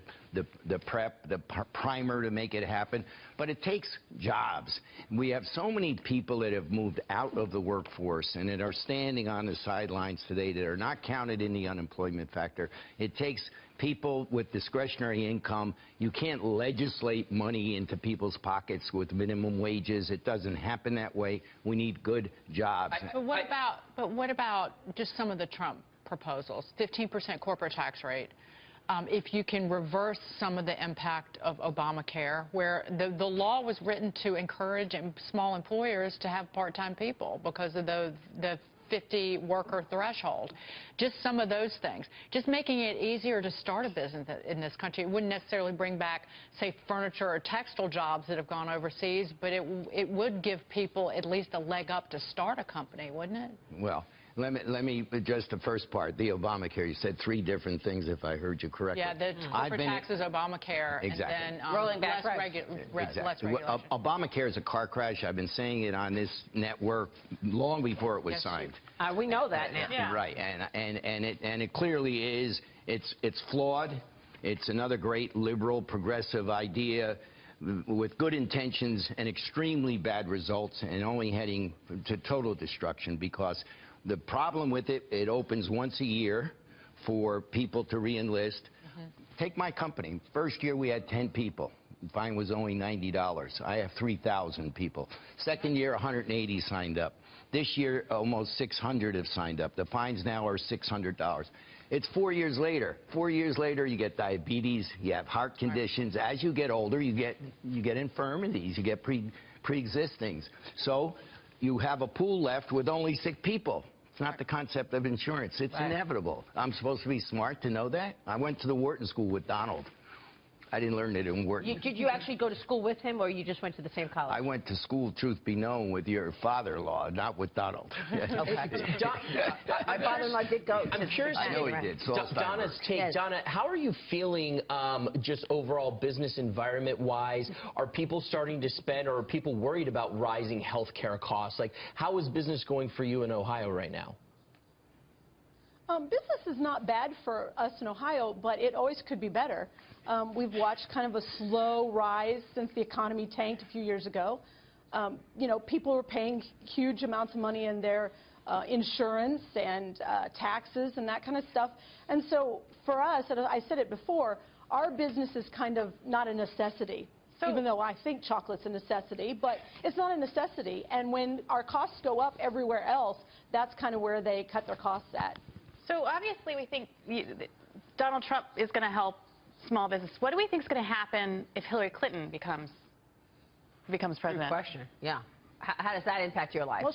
[SPEAKER 18] primer to make it happen. But it takes jobs. We have so many people that have moved out of the workforce and that are standing on the sidelines today that are not counted in the unemployment factor. It takes people with discretionary income. You can't legislate money into people's pockets with minimum wages. It doesn't happen that way. We need good jobs.
[SPEAKER 10] But what about just some of the Trump proposals? 15% corporate tax rate. If you can reverse some of the impact of Obamacare, where the law was written to encourage small employers to have part-time people because of the 50 worker threshold. Just some of those things. Just making it easier to start a business in this country. It wouldn't necessarily bring back, say, furniture or textile jobs that have gone overseas, but it would give people at least a leg up to start a company, wouldn't it?
[SPEAKER 18] Well, let me address the first part, the Obamacare. You said three different things, if I heard you correctly.
[SPEAKER 10] Yeah, the corporate taxes, Obamacare,
[SPEAKER 18] exactly.
[SPEAKER 10] And then
[SPEAKER 5] rolling back
[SPEAKER 10] less regulation.
[SPEAKER 18] Obamacare is a car crash. I've been saying it on this network long before it was signed.
[SPEAKER 5] We know that now.
[SPEAKER 10] Yeah.
[SPEAKER 18] Right, and it clearly is. It's flawed. It's another great liberal progressive idea with good intentions and extremely bad results, and only heading to total destruction, because the problem with it, it opens once a year for people to re-enlist. Take my company. First year we had 10 people. fine was only $90. I have 3,000 people. Second year, 180 signed up. This year, almost 600 have signed up. The fines now are $600. It's 4 years later. 4 years later, you get diabetes, you have heart conditions. As you get older, you get infirmities, you get pre-existings. So you have a pool left with only sick people. It's not the concept of insurance. It's inevitable. I'm supposed to be smart to know that? I went to the Wharton School with Donald. I didn't learn it in Wharton.
[SPEAKER 5] Did you actually go to school with him, or you just went to the same college?
[SPEAKER 18] I went to school, truth be known, with your father-in-law, not with Donald.
[SPEAKER 5] My father-in-law did go.
[SPEAKER 11] I'm curious.
[SPEAKER 18] I know he did. So
[SPEAKER 11] Donna's take. Yes. Donna, how are you feeling just overall business environment-wise? Are people starting to spend, or are people worried about rising health care costs? Like, how is business going for you in Ohio right now?
[SPEAKER 17] Business is not bad for us in Ohio, but it always could be better. We've watched kind of a slow rise since the economy tanked a few years ago. You know, people are paying huge amounts of money in their insurance and taxes and that kind of stuff. And so for us, and I said it before, our business is kind of not a necessity. Even though I think chocolate's a necessity, but it's not a necessity. And when our costs go up everywhere else, that's kind of where they cut their costs at.
[SPEAKER 3] So obviously we think Donald Trump is going to help small business. What do we think is going to happen if Hillary Clinton becomes president?
[SPEAKER 5] Good question. Yeah. How does that impact your life?
[SPEAKER 17] Well,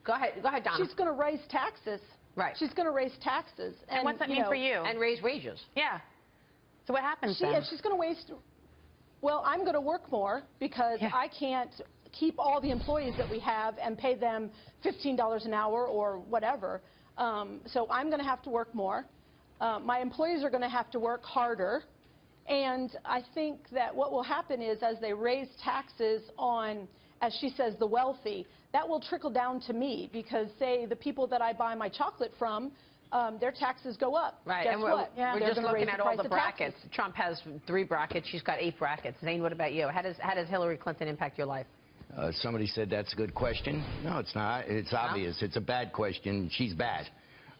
[SPEAKER 5] go ahead, Donna.
[SPEAKER 17] She's going to raise taxes.
[SPEAKER 5] Right.
[SPEAKER 17] She's going to raise taxes.
[SPEAKER 3] And what's that mean for you?
[SPEAKER 5] And raise wages.
[SPEAKER 3] Yeah. So what happens then?
[SPEAKER 17] She's going to waste. Well, I'm going to work more because I can't keep all the employees that we have and pay them $15 an hour or whatever. So I'm going to have to work more. My employees are going to have to work harder. And I think that what will happen is as they raise taxes on, as she says, the wealthy, that will trickle down to me because, say, the people that I buy my chocolate from, their taxes go up.
[SPEAKER 5] Right.
[SPEAKER 17] Guess
[SPEAKER 5] and
[SPEAKER 17] what?
[SPEAKER 5] we're just looking at all the brackets. Trump has 3 brackets. She's got 8 brackets. Zane, what about you? How does Hillary Clinton impact your life?
[SPEAKER 18] Somebody said that's a good question. No, it's not. It's obvious. It's a bad question. She's bad.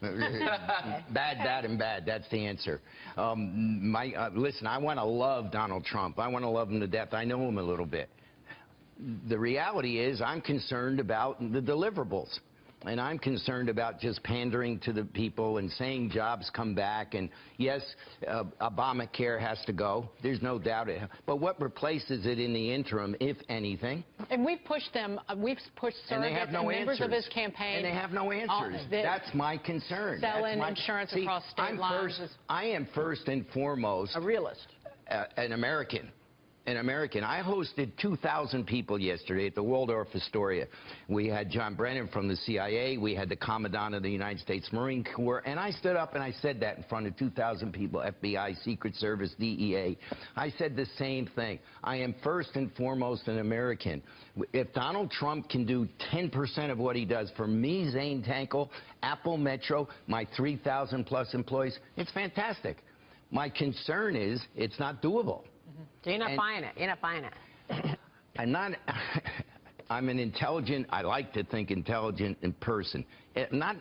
[SPEAKER 18] Bad, and bad. That's the answer. Listen, I want to love Donald Trump. I want to love him to death. I know him a little bit. The reality is I'm concerned about the deliverables. And I'm concerned about just pandering to the people and saying jobs come back. And, yes, Obamacare has to go. There's no doubt. But what replaces it in the interim, if anything?
[SPEAKER 10] And we've pushed them. We've pushed surrogates and members of his campaign.
[SPEAKER 18] And they have no answers. That's my concern.
[SPEAKER 10] Selling insurance across state lines.
[SPEAKER 18] I am first and foremost
[SPEAKER 5] a realist.
[SPEAKER 18] An American. I hosted 2,000 people yesterday at the Waldorf Astoria. We had John Brennan from the CIA. We had the Commandant of the United States Marine Corps. And I stood up and I said that in front of 2,000 people, FBI, Secret Service, DEA. I said the same thing. I am first and foremost an American. If Donald Trump can do 10% of what he does for me, Zane Tankel, Apple Metro, my 3,000-plus employees, it's fantastic. My concern is it's not doable.
[SPEAKER 5] So you're not buying it. You're not buying it.
[SPEAKER 18] I'm an intelligent, I like to think intelligent in person. Not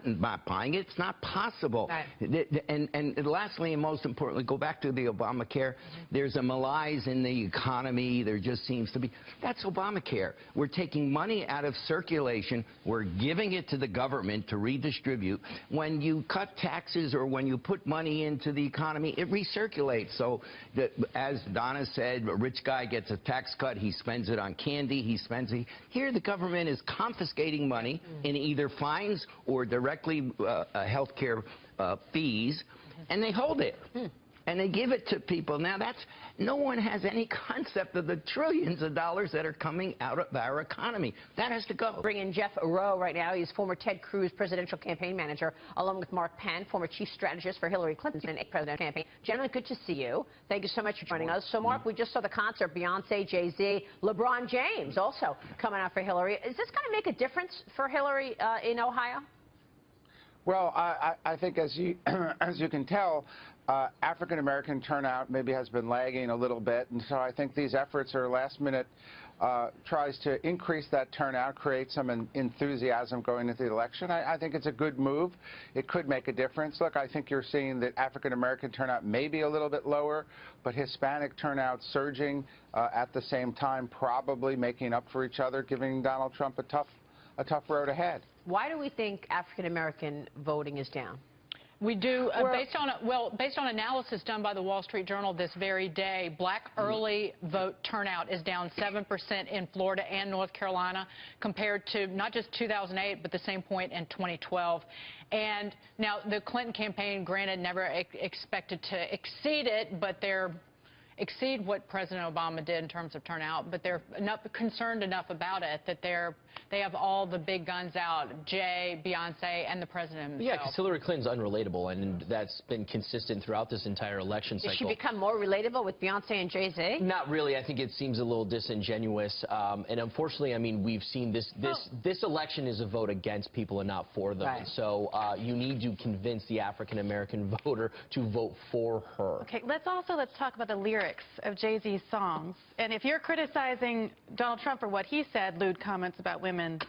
[SPEAKER 18] buying it. It's not possible. Right. And lastly, and most importantly, go back to the Obamacare. There's a malaise in the economy. There just seems to be. That's Obamacare. We're taking money out of circulation. We're giving it to the government to redistribute. When you cut taxes or when you put money into the economy, it recirculates. So, as Donna said, a rich guy gets a tax cut. He spends it on candy. He spends it. Here, the government is confiscating money in either fines or directly health care fees, and they hold it. And they give it to people. Now, no one has any concept of the trillions of dollars that are coming out of our economy. That has to go.
[SPEAKER 5] Bring in Jeff Rowe right now. He's former Ted Cruz presidential campaign manager, along with Mark Penn, former chief strategist for Hillary Clinton's presidential campaign. Gentlemen, good to see you. Thank you so much for joining us. So, Mark, we just saw the concert, Beyonce, Jay-Z, LeBron James also coming out for Hillary. Is this going to make a difference for Hillary in Ohio?
[SPEAKER 19] Well, I think as you can tell, African-American turnout maybe has been lagging a little bit, and so I think these efforts are last-minute tries to increase that turnout, create some enthusiasm going into the election, I think it's a good move. It could make a difference. Look, I think you're seeing that African-American turnout may be a little bit lower, but Hispanic turnout surging at the same time, probably making up for each other, giving Donald Trump a tough road ahead.
[SPEAKER 5] Why do we think African-American voting is down?
[SPEAKER 10] We do, based on analysis done by the Wall Street Journal this very day, black early vote turnout is down 7% in Florida and North Carolina compared to not just 2008, but the same point in 2012. And now the Clinton campaign, granted, never expected to exceed it, but they're exceed what President Obama did in terms of turnout, but they're concerned enough about it that they have all the big guns out, Jay, Beyonce, and the president himself.
[SPEAKER 11] Yeah, because Hillary Clinton's unrelatable, and that's been consistent throughout this entire election cycle.
[SPEAKER 5] Did she become more relatable with Beyonce and Jay-Z?
[SPEAKER 11] Not really. I think it seems a little disingenuous, and unfortunately, I mean, we've seen this election is a vote against people and not for them.
[SPEAKER 5] Right.
[SPEAKER 11] So you need to convince the African-American voter to vote for her.
[SPEAKER 12] Okay, let's talk about the lyrics of Jay-Z's songs. And if you're criticizing Donald Trump for what he said, lewd comments about women,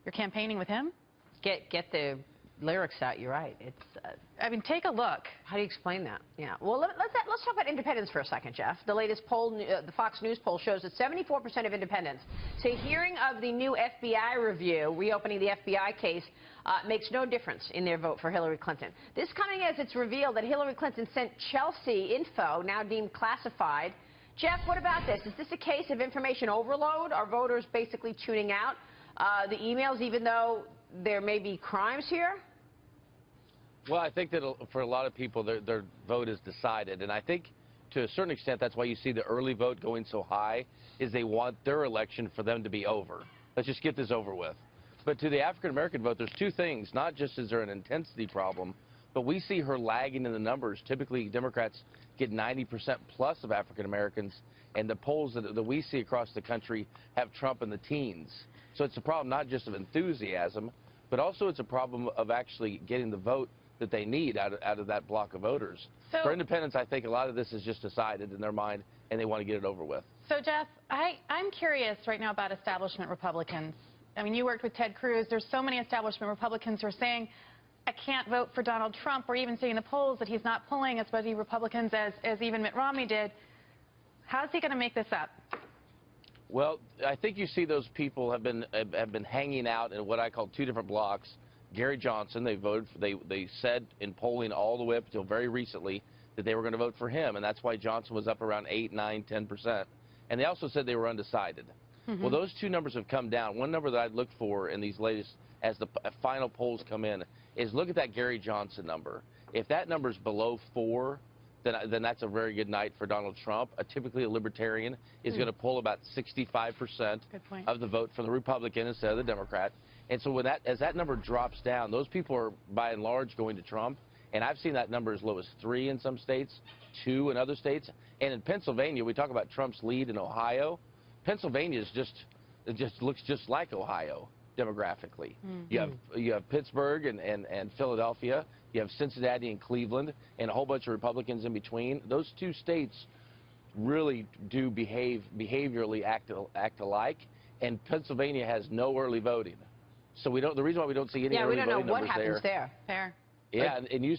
[SPEAKER 12] you're campaigning with him?
[SPEAKER 5] Get the lyrics out. You're right. It's.
[SPEAKER 12] I mean, take a look.
[SPEAKER 5] How do you explain that? Yeah. Well, let's talk about independents for a second, Jeff. The latest poll, the Fox News poll, shows that 74% of independents say hearing of the new FBI review, reopening the FBI case, makes no difference in their vote for Hillary Clinton. This coming as it's revealed that Hillary Clinton sent Chelsea info, now deemed classified. Jeff, what about this? Is this a case of information overload? Are voters basically tuning out the emails, even though there may be crimes here?
[SPEAKER 20] Well, I think that for a lot of people, their vote is decided. And I think to a certain extent, that's why you see the early vote going so high, is they want their election for them to be over. Let's just get this over with. But to the African-American vote, there's two things. Not just is there an intensity problem, but we see her lagging in the numbers. Typically, Democrats get 90% plus of African-Americans, and the polls that we see across the country have Trump in the teens. So it's a problem not just of enthusiasm, but also it's a problem of actually getting the vote that they need out of that block of voters.
[SPEAKER 12] So,
[SPEAKER 20] for independents, I think a lot of this is just decided in their mind, and they want to get it over with.
[SPEAKER 12] So, Jeff, I'm curious right now about establishment Republicans. I mean, you worked with Ted Cruz. There's so many establishment Republicans who are saying, I can't vote for Donald Trump. We're even seeing in the polls that he's not pulling as many Republicans as even Mitt Romney did. How's he going to make this up?
[SPEAKER 20] Well, I think you see those people have been hanging out in what I call two different blocks. Gary Johnson, they said in polling all the way up until very recently that they were going to vote for him, and that's why Johnson was up around 8, 9, 10%. And they also said they were undecided. Well, those two numbers have come down. One number that I'd look for in these latest, as the final polls come in, is look at that Gary Johnson number. If that number is below 4, then that's a very good night for Donald Trump. Typically, a libertarian is going to pull about 65% of the vote from the Republican instead of the Democrat. And so as that number drops down, those people are, by and large, going to Trump. And I've seen that number as low as 3 in some states, 2 in other states. And in Pennsylvania, we talk about Trump's lead in Ohio. Pennsylvania just looks just like Ohio demographically. You have Pittsburgh and Philadelphia. You have Cincinnati and Cleveland, and a whole bunch of Republicans in between. Those two states really do behaviorally act alike, and Pennsylvania has no early voting. So the reason why we don't see any early voting numbers there.
[SPEAKER 5] Yeah, we don't know what happens there.
[SPEAKER 12] Fair.
[SPEAKER 20] Yeah, and you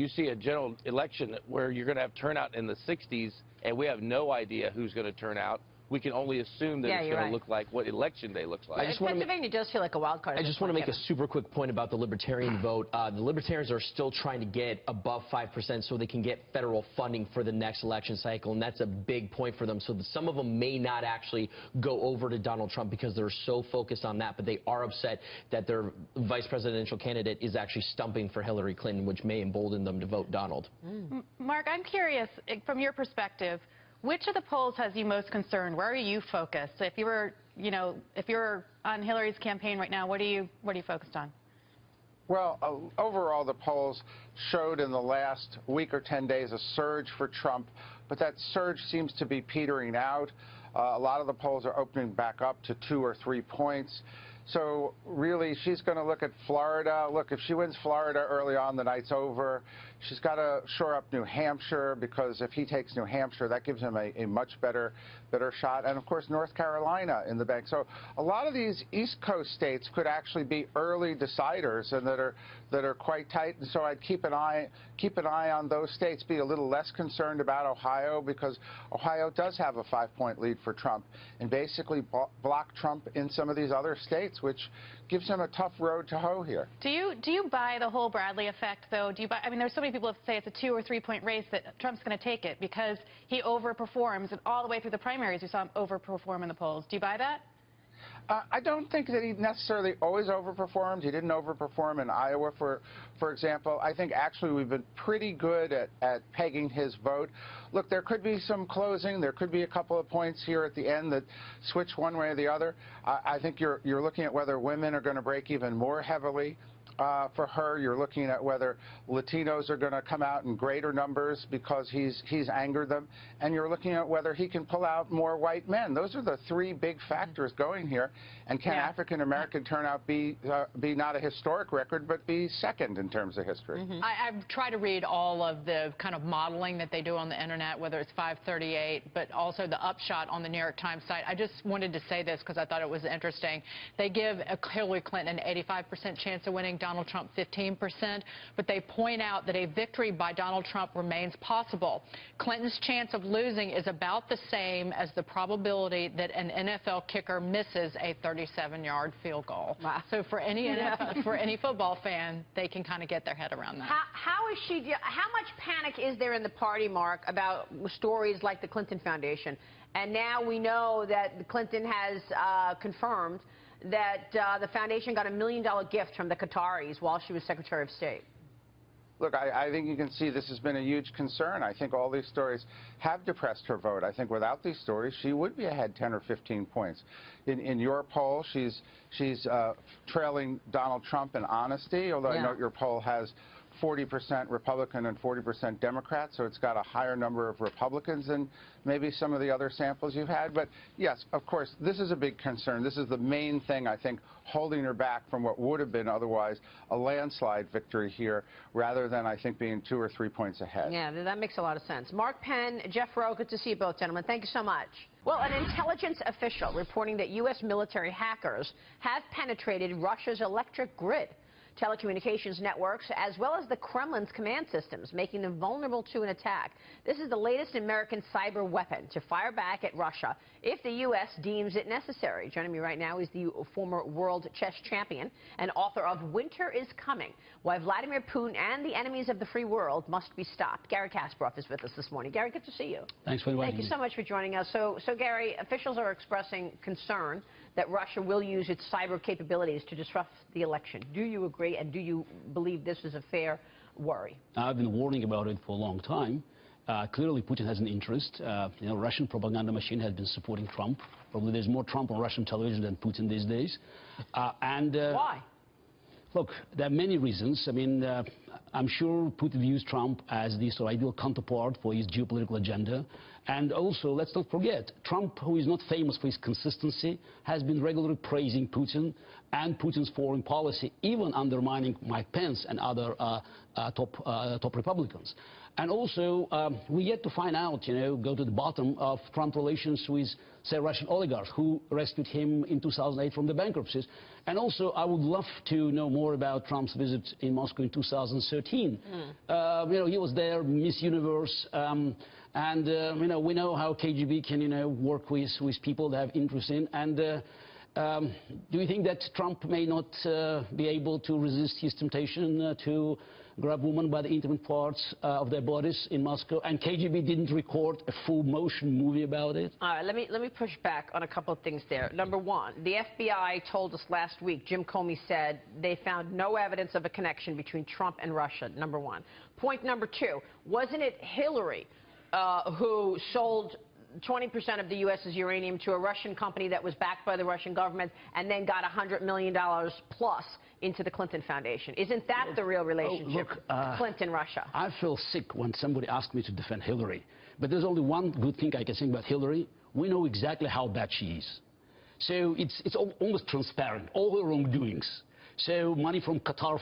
[SPEAKER 20] see a general election where you're going to have turnout in the 60s, and we have no idea who's going to turn out. We can only assume that it's going to look like what election day looks like.
[SPEAKER 5] Pennsylvania does feel like a wild card.
[SPEAKER 11] I just want to make a super quick point about the Libertarian vote. The Libertarians are still trying to get above 5% so they can get federal funding for the next election cycle, and that's a big point for them. So some of them may not actually go over to Donald Trump because they're so focused on that, but they are upset that their vice presidential candidate is actually stumping for Hillary Clinton, which may embolden them to vote Donald.
[SPEAKER 12] Mark, I'm curious, from your perspective, which of the polls has you most concerned? Where are you focused? If you were, if you're on Hillary's campaign right now, what are you focused on?
[SPEAKER 19] Well, overall, the polls showed in the last week or 10 days a surge for Trump, but that surge seems to be petering out. A lot of the polls are opening back up to 2 or 3 points. So really, she's going to look at Florida. Look, if she wins Florida early on, the night's over. She's got to shore up New Hampshire, because if he takes New Hampshire, that gives him a much better shot. And, of course, North Carolina in the bank. So a lot of these East Coast states could actually be early deciders and that are quite tight. And so I'd keep an eye on those states, be a little less concerned about Ohio, because Ohio does have a 5-point lead for Trump, and basically block Trump in some of these other states, which gives him a tough road to hoe here.
[SPEAKER 12] Do you buy the whole Bradley effect, though? Do you buy? I mean, there's so many people that say it's a 2 or 3 point race that Trump's going to take it because he overperforms, and all the way through the primaries we saw him overperform in the polls. Do you buy that?
[SPEAKER 19] I don't think that he necessarily always overperformed. He didn't overperform in Iowa, for example. I think actually we've been pretty good at pegging his vote. Look, there could be some closing. There could be a couple of points here at the end that switch one way or the other. I think you're looking at whether women are going to break even more heavily. For her, you're looking at whether Latinos are going to come out in greater numbers because he's angered them, and you're looking at whether he can pull out more white men. Those are the 3 big factors going here. And can African American turnout be not a historic record, but be second in terms of history?
[SPEAKER 10] I've tried to read all of the kind of modeling that they do on the internet, whether it's 538, but also the upshot on the New York Times site. I just wanted to say this because I thought it was interesting. They give Hillary Clinton an 85% chance of winning, Donald Trump 15%, but they point out that a victory by Donald Trump remains possible. Clinton's chance of losing is about the same as the probability that an NFL kicker misses a 37-yard field goal. Wow. So for any for any football fan, they can kind of get their head around that.
[SPEAKER 5] How much panic is there in the party, Mark, about stories like the Clinton Foundation? And now we know that Clinton has confirmed that the foundation got $1 million gift from the Qataris while she was Secretary of State.
[SPEAKER 19] Look, I think you can see this has been a huge concern. I think all these stories have depressed her vote. I think without these stories, she would be ahead 10 or 15 points. In your poll, she's trailing Donald Trump in honesty, although I note your poll has 40% Republican and 40% Democrat, so it's got a higher number of Republicans than maybe some of the other samples you've had. But yes, of course, this is a big concern. This is the main thing, I think, holding her back from what would have been otherwise a landslide victory here, rather than, I think, being 2 or 3 points ahead.
[SPEAKER 5] Yeah, that makes a lot of sense. Mark Penn, Jeff Rowe, good to see you both, gentlemen. Thank you so much. Well, an intelligence official reporting that U.S. military hackers have penetrated Russia's electric grid, telecommunications networks, as well as the Kremlin's command systems, making them vulnerable to an attack. This is the latest American cyber weapon to fire back at Russia if the U.S. deems it necessary. Joining me right now is the former world chess champion and author of Winter is Coming, Why Vladimir Putin and the Enemies of the Free World Must Be Stopped. Gary Kasparov is with us this morning. Gary, good to see you.
[SPEAKER 21] Thanks for inviting me.
[SPEAKER 5] Thank you so much for joining us. So Gary, officials are expressing concern that Russia will use its cyber capabilities to disrupt the election. Do you agree, and do you believe this is a fair worry?
[SPEAKER 21] I've been warning about it for a long time. Clearly, Putin has an interest. Russian propaganda machine has been supporting Trump. Probably there's more Trump on Russian television than Putin these days.
[SPEAKER 5] Why?
[SPEAKER 21] Look, there are many reasons. I mean, I'm sure Putin views Trump as the sort of ideal counterpart for his geopolitical agenda. And also, let's not forget, Trump, who is not famous for his consistency, has been regularly praising Putin and Putin's foreign policy, even undermining Mike Pence and other top Republicans. And also, we yet to find out, go to the bottom of Trump relations with, say, Russian oligarchs who rescued him in 2008 from the bankruptcies. And also, I would love to know more about Trump's visit in Moscow in 2013. He was there, Miss Universe, and we know how KGB can, work with people that have interest in. And do you think that Trump may not be able to resist his temptation to grab women by the intimate parts of their bodies in Moscow, and KGB didn't record a full motion movie about it?
[SPEAKER 5] All right, let me push back on a couple of things there. Number one, the FBI told us last week, Jim Comey said they found no evidence of a connection between Trump and Russia, number one. Point number two, wasn't it Hillary who sold 20% of the U.S.'s uranium to a Russian company that was backed by the Russian government and then got $100 million plus into the Clinton Foundation? Isn't that the real relationship, Clinton-Russia?
[SPEAKER 21] I feel sick when somebody asks me to defend Hillary. But there's only one good thing I can say about Hillary. We know exactly how bad she is. So it's almost transparent, all her wrongdoings. So money from Qatar,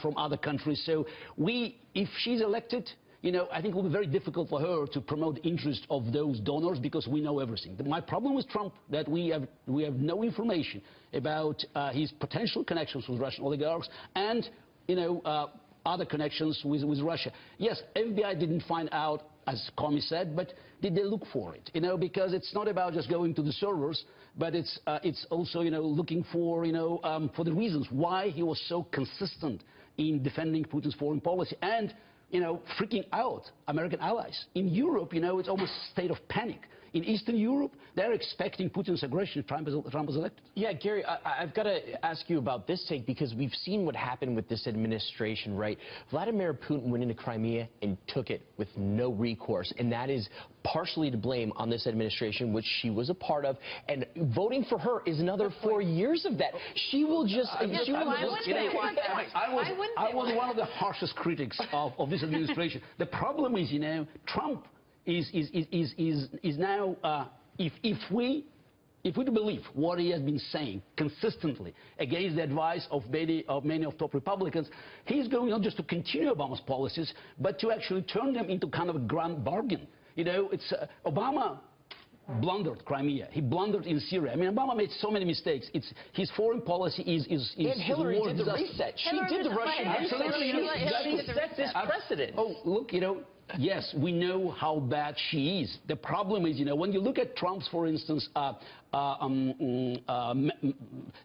[SPEAKER 21] from other countries. So if she's elected, I think it will be very difficult for her to promote the interest of those donors because we know everything. My problem with Trump that we have no information about his potential connections with Russian oligarchs and other connections with Russia. Yes, FBI didn't find out, as Comey said, but did they look for it? Because it's not about just going to the servers, but it's also looking for the reasons why he was so consistent in defending Putin's foreign policy and freaking out American allies. In Europe, it's almost a state of panic. In Eastern Europe, they're expecting Putin's aggression if Trump is elected.
[SPEAKER 11] Yeah, Gary, I've got to ask you about this take because we've seen what happened with this administration, right? Vladimir Putin went into Crimea and took it with no recourse, and that is partially to blame on this administration, which she was a part of, and voting for her is another 4 years of that. She will just... I
[SPEAKER 21] was one of the harshest critics of this administration. The problem is, Trump is now, if we believe what he has been saying consistently against the advice of many of top Republicans, he's going not just to continue Obama's policies, but to actually turn them into kind of a grand bargain. Obama blundered Crimea. He blundered in Syria. I mean, Obama made so many mistakes. His foreign policy is
[SPEAKER 11] and Hillary did the reset. She did the Russian reset. She set this precedent.
[SPEAKER 21] Oh, look, yes, we know how bad she is. The problem is, when you look at Trump's, for instance,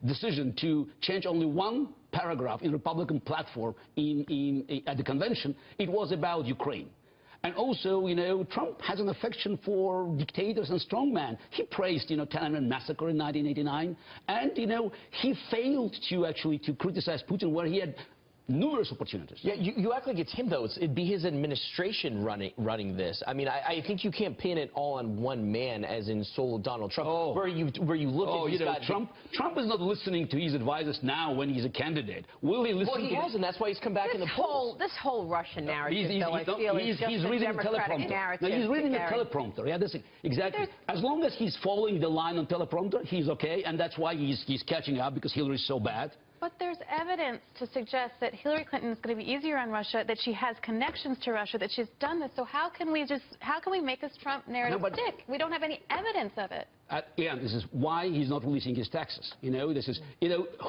[SPEAKER 21] decision to change only one paragraph in the Republican platform at the convention, it was about Ukraine. And also, Trump has an affection for dictators and strongmen. He praised, Tiananmen massacre in 1989, and, he failed to criticize Putin where he had numerous opportunities.
[SPEAKER 11] Yeah, you act like it's him, though. It'd be his administration running this. I mean, I think you can't pin it all on one man, as in solo Donald Trump, where you look at
[SPEAKER 21] Trump is not listening to his advisors now when he's a candidate. Will he listen?
[SPEAKER 11] Well, he has, and that's why he's come back in the polls.
[SPEAKER 5] This whole Russian narrative, though, I feel is just a Democratic narrative.
[SPEAKER 21] No, he's reading the teleprompter. Yeah, that's it. Exactly. As long as he's following the line on teleprompter, he's okay, and that's why he's catching up because Hillary's so bad.
[SPEAKER 12] But there's evidence to suggest that Hillary Clinton is going to be easier on Russia, that she has connections to Russia, that she's done this. So how can we make this Trump narrative stick? We don't have any evidence of it.
[SPEAKER 21] Yeah, this is why he's not releasing his taxes. This is,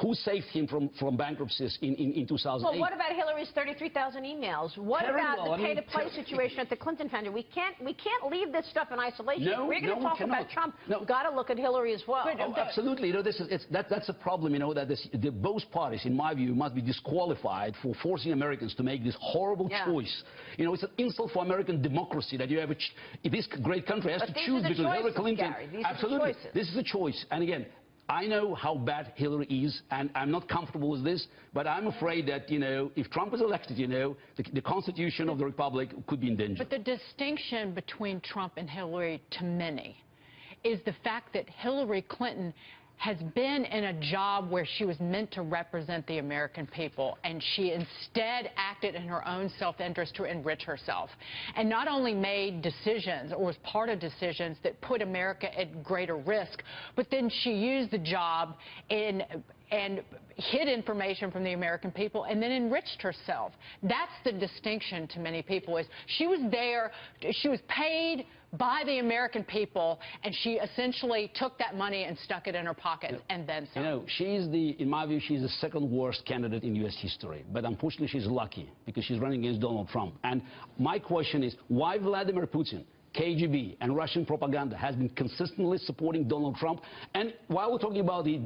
[SPEAKER 21] who saved him from bankruptcies in 2008?
[SPEAKER 5] Well, what about Hillary's 33,000 emails? What about the pay-to-play situation at the Clinton Foundation? We can't leave this stuff in isolation.
[SPEAKER 21] No,
[SPEAKER 5] we're going to talk about Trump. We've got to look at Hillary as well.
[SPEAKER 21] Oh, absolutely. That's a problem. That both parties, in my view, must be disqualified for forcing Americans to make this horrible choice. It's an insult for American democracy that you have this great country has to choose between Hillary Clinton. Absolutely. This is a choice. And again, I know how bad Hillary is, and I'm not comfortable with this, but I'm afraid that, if Trump is elected, the Constitution of the Republic could be in danger.
[SPEAKER 10] But the distinction between Trump and Hillary, to many, is the fact that Hillary Clinton has been in a job where she was meant to represent the American people, and she instead acted in her own self-interest to enrich herself, and not only made decisions or was part of decisions that put America at greater risk, but then she used the job and hid information from the American people and then enriched herself. That's the distinction to many people, is she was there, she was paid by the American people, and she essentially took that money and stuck it in her pocket and then some.
[SPEAKER 21] In my view, she's the second worst candidate in U.S. history. But unfortunately, she's lucky because she's running against Donald Trump. And my question is, why Vladimir Putin, KGB, and Russian propaganda has been consistently supporting Donald Trump? And while we're talking about the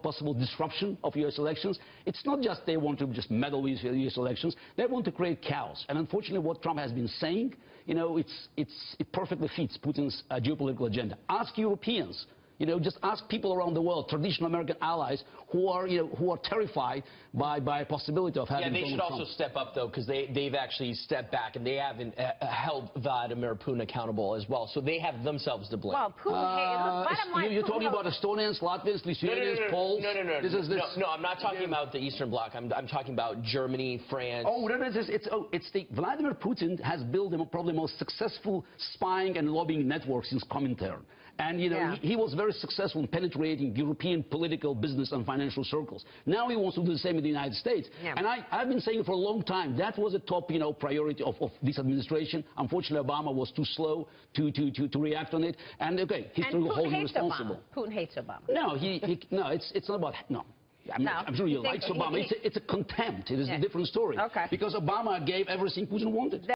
[SPEAKER 21] possible disruption of U.S. elections, it's not just they want to just meddle with U.S. elections. They want to create chaos. And unfortunately, what Trump has been saying, it perfectly fits Putin's geopolitical agenda. Ask Europeans. Just ask people around the world, traditional American allies, who are terrified by a possibility of having.
[SPEAKER 11] Yeah, they should also step up, though, because they've actually stepped back and they haven't held Vladimir Putin accountable as well. So they have themselves to blame.
[SPEAKER 5] Well, Putin,
[SPEAKER 21] you're talking about Estonians, Latvians, Lithuanians, Poles.
[SPEAKER 11] No, I'm not talking about the Eastern Bloc. I'm talking about Germany, France.
[SPEAKER 21] Vladimir Putin has built probably the most successful spying and lobbying network since Comintern. And, you know, he was very successful in penetrating European political, business, and financial circles. Now he wants to do the same in the United States. And I've been saying for a long time that was a top, you know, priority of this administration. Unfortunately, Obama was too slow to react on it. And, okay, history will hold him responsible.
[SPEAKER 5] Putin hates Obama.
[SPEAKER 21] No, no, it's not about, no. I'm sure he likes Obama. It's a contempt. It is a different story. Because Obama gave everything Putin wanted.